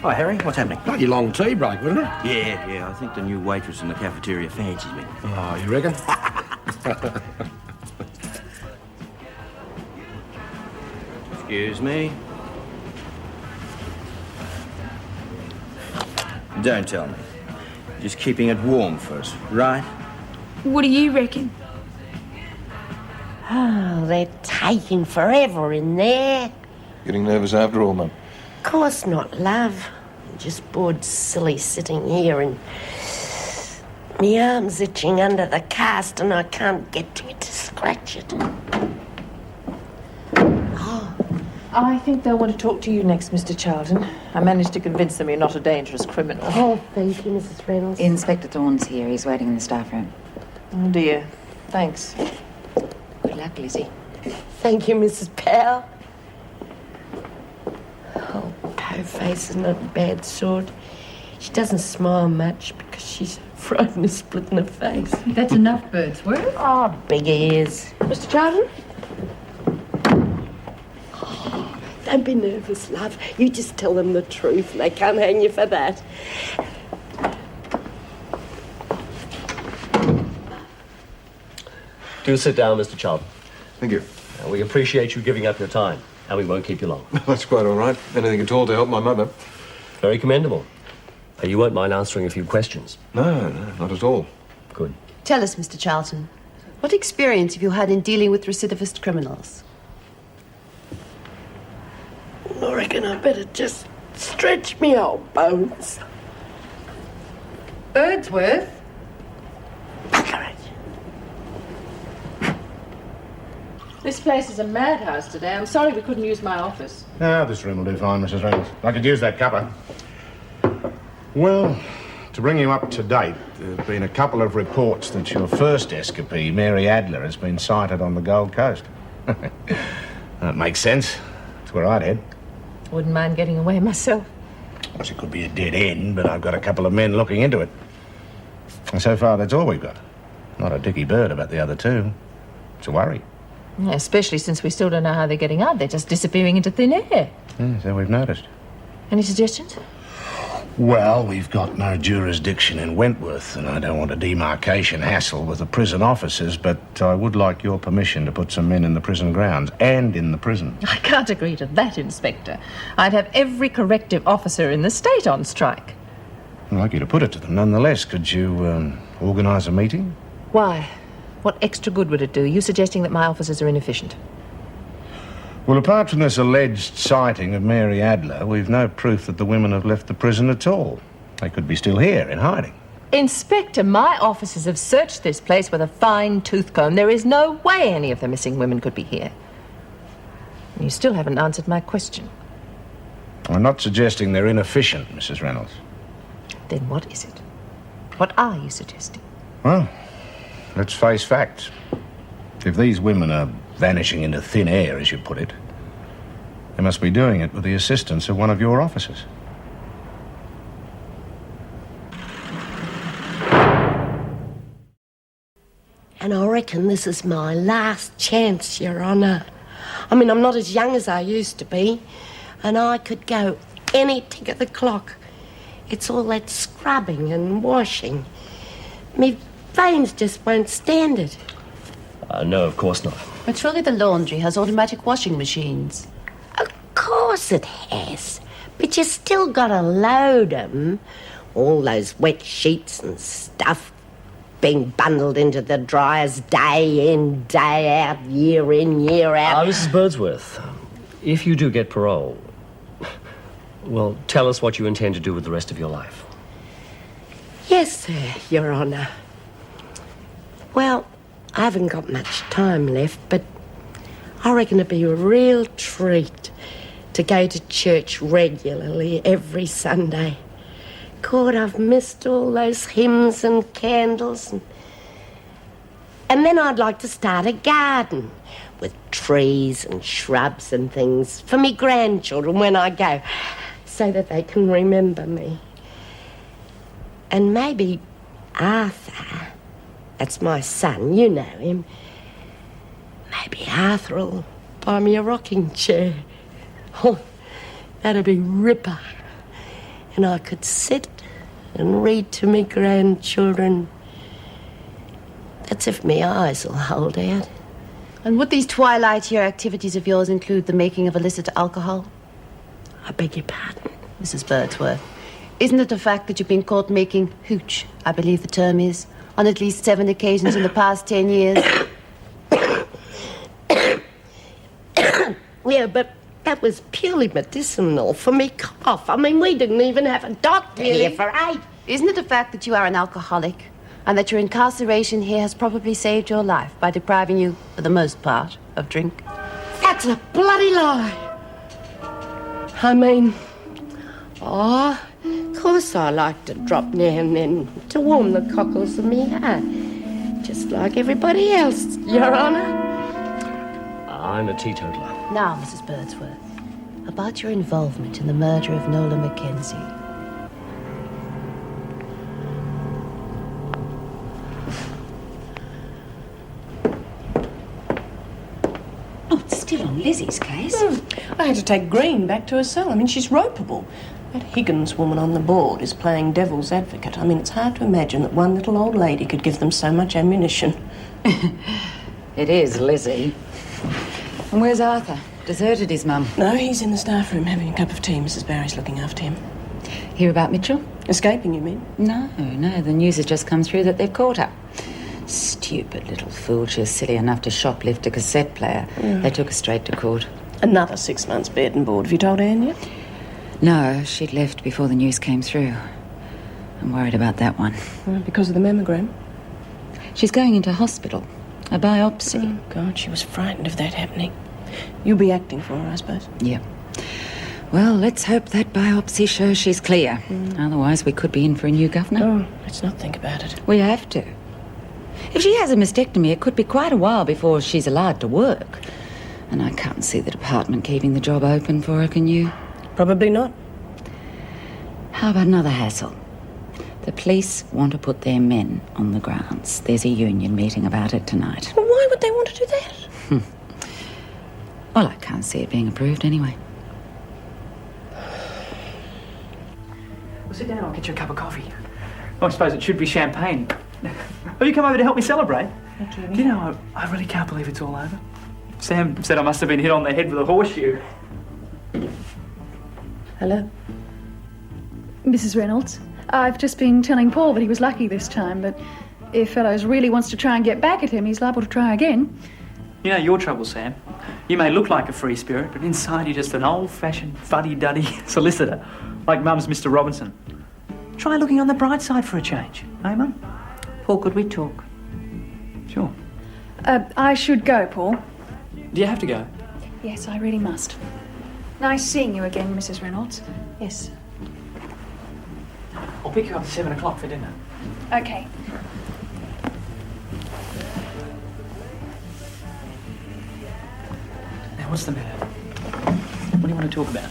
Hi, Harry. What's happening? Bloody long tea break, wasn't it? Yeah. I think the new waitress in the cafeteria fancies me. Oh, you reckon? Excuse me. Don't tell me. Just keeping it warm first, right? What do you reckon? Oh, they're taking forever in there. Getting nervous after all, Mum? Of course not, love. I'm just bored silly sitting here and my arm's itching under the cast and I can't get to it to scratch it. I think they'll want to talk to you next, Mr. Charlton. I managed to convince them you're not a dangerous criminal. Oh, thank you, Mrs. Reynolds. Inspector Thorne's here. He's waiting in the staff room. Oh, dear. Thanks. Good luck, Lizzie. Thank you, Mrs. Powell. Oh, Po-Face is not a bad sort. She doesn't smile much because she's frightened of splitting her face. That's enough, Birdsworth. Oh, big ears. Mr. Charlton? Don't be nervous, love. You just tell them the truth and they can't hang you for that. Do sit down, Mr. Charlton. Thank you. We appreciate you giving up your time, and we won't keep you long. That's quite all right. Anything at all to help my mother. Very commendable. You won't mind answering a few questions? No, not at all. Good. Tell us, Mr. Charlton, what experience have you had in dealing with recidivist criminals? I reckon I better just stretch me old bones. Birdsworth? Bugger it. This place is a madhouse today. I'm sorry we couldn't use my office. Ah, this room will do fine, Mrs. Reynolds. I could use that cuppa. Well, to bring you up to date, there have been a couple of reports that your first escapee, Mary Adler, has been sighted on the Gold Coast. That makes sense. That's where I'd head. Wouldn't mind getting away myself. Of course, it could be a dead end, but I've got a couple of men looking into it. And so far, that's all we've got. Not a dicky bird about the other two. It's a worry. Yeah, especially since we still don't know how they're getting on. They're just disappearing into thin air. Yeah, so we've noticed. Any suggestions? Well, we've got no jurisdiction in Wentworth, and I don't want a demarcation hassle with the prison officers, but I would like your permission to put some men in the prison grounds and in the prison. I can't agree to that, Inspector. I'd have every corrective officer in the state on strike. I'd like you to put it to them nonetheless. Could you organise a meeting? Why? What extra good would it do? You suggesting that my officers are inefficient? Well, apart from this alleged sighting of Mary Adler, we've no proof that the women have left the prison at all. They could be still here, in hiding. Inspector, my officers have searched this place with a fine tooth comb. There is no way any of the missing women could be here. And you still haven't answered my question. I'm not suggesting they're inefficient, Mrs. Reynolds. Then what is it? What are you suggesting? Well, let's face facts. If these women are vanishing into thin air, as you put it, they must be doing it with the assistance of one of your officers. And I reckon this is my last chance, Your Honour. I mean, I'm not as young as I used to be, and I could go any tick of the clock. It's all that scrubbing and washing. Me veins just won't stand it. No, of course not. But surely the laundry has automatic washing machines. Of course it has. But you still gotta load 'em. All those wet sheets and stuff being bundled into the dryers day in, day out, year in, year out. Mrs. Birdsworth, if you do get parole, well, tell us what you intend to do with the rest of your life. Yes, sir, Your Honour. Well, I haven't got much time left, but I reckon it'd be a real treat to go to church regularly every Sunday. God, I've missed all those hymns and candles. And then I'd like to start a garden with trees and shrubs and things for me grandchildren when I go, so that they can remember me. And maybe Arthur, that's my son, you know him, maybe Arthur will buy me a rocking chair. Oh, that'd be ripper. and I could sit and read to me grandchildren. That's if me eyes will hold out. And would these twilight year activities of yours include the making of illicit alcohol? I beg your pardon? Mrs. Birdsworth, isn't it a fact that you've been caught making hooch, I believe the term is, on at least 7 occasions in the past 10 years? Yeah, but that was purely medicinal for me cough. I mean, we didn't even have a doctor here for 8. Isn't it a fact that you are an alcoholic and that your incarceration here has probably saved your life by depriving you, for the most part, of drink? That's a bloody lie. I mean, of course I like to drop now and then to warm the cockles of me hair. Just like everybody else, Your Honour. I'm a teetotaler. Now, Mrs. Birdsworth, about your involvement in the murder of Nola Mackenzie. Oh, it's still on Lizzie's case. I had to take Green back to her cell. I mean, she's ropeable. That Higgins woman on the board is playing devil's advocate. I mean, it's hard to imagine that one little old lady could give them so much ammunition. It is Lizzie. And where's Arthur? Deserted his mum. No, he's in the staff room having a cup of tea. Mrs. Barry's looking after him. Hear about Mitchell? Escaping, you mean? No. The news has just come through that they've caught her. Stupid little fool. She was silly enough to shoplift a cassette player. They took her straight to court. Another 6 months bed and board. Have you told Anne yet? No, she'd left before the news came through. I'm worried about that one. Because of the mammogram? She's going into hospital. A biopsy. Oh, God, she was frightened of that happening. You'll be acting for her, I suppose. Yeah. Well, let's hope that biopsy shows she's clear. Otherwise, we could be in for a new governor. Oh, let's not think about it. We have to. If she has a mastectomy, it could be quite a while before she's allowed to work. And I can't see the department keeping the job open for her, can you? Probably not. How about another hassle? The police want to put their men on the grounds. There's a union meeting about it tonight. Well, why would they want to do that? Well, I can't see it being approved anyway. Well, sit down, I'll get you a cup of coffee. Oh, I suppose it should be champagne. Have you come over to help me celebrate? Do you know, I really can't believe it's all over. Sam said I must have been hit on the head with a horseshoe. Hello? Mrs. Reynolds, I've just been telling Paul that he was lucky this time, but if Fellows really wants to try and get back at him, he's liable to try again. You know your trouble, Sam. You may look like a free spirit, but inside you're just an old-fashioned fuddy-duddy solicitor, like Mum's Mr. Robinson. Try looking on the bright side for a change, eh, Mum? Paul, could we talk? Sure. I should go, Paul. Do you have to go? Yes, I really must. Nice seeing you again, Mrs. Reynolds. Yes. I'll pick you up at 7 o'clock for dinner. Okay. Now, what's the matter? What do you want to talk about?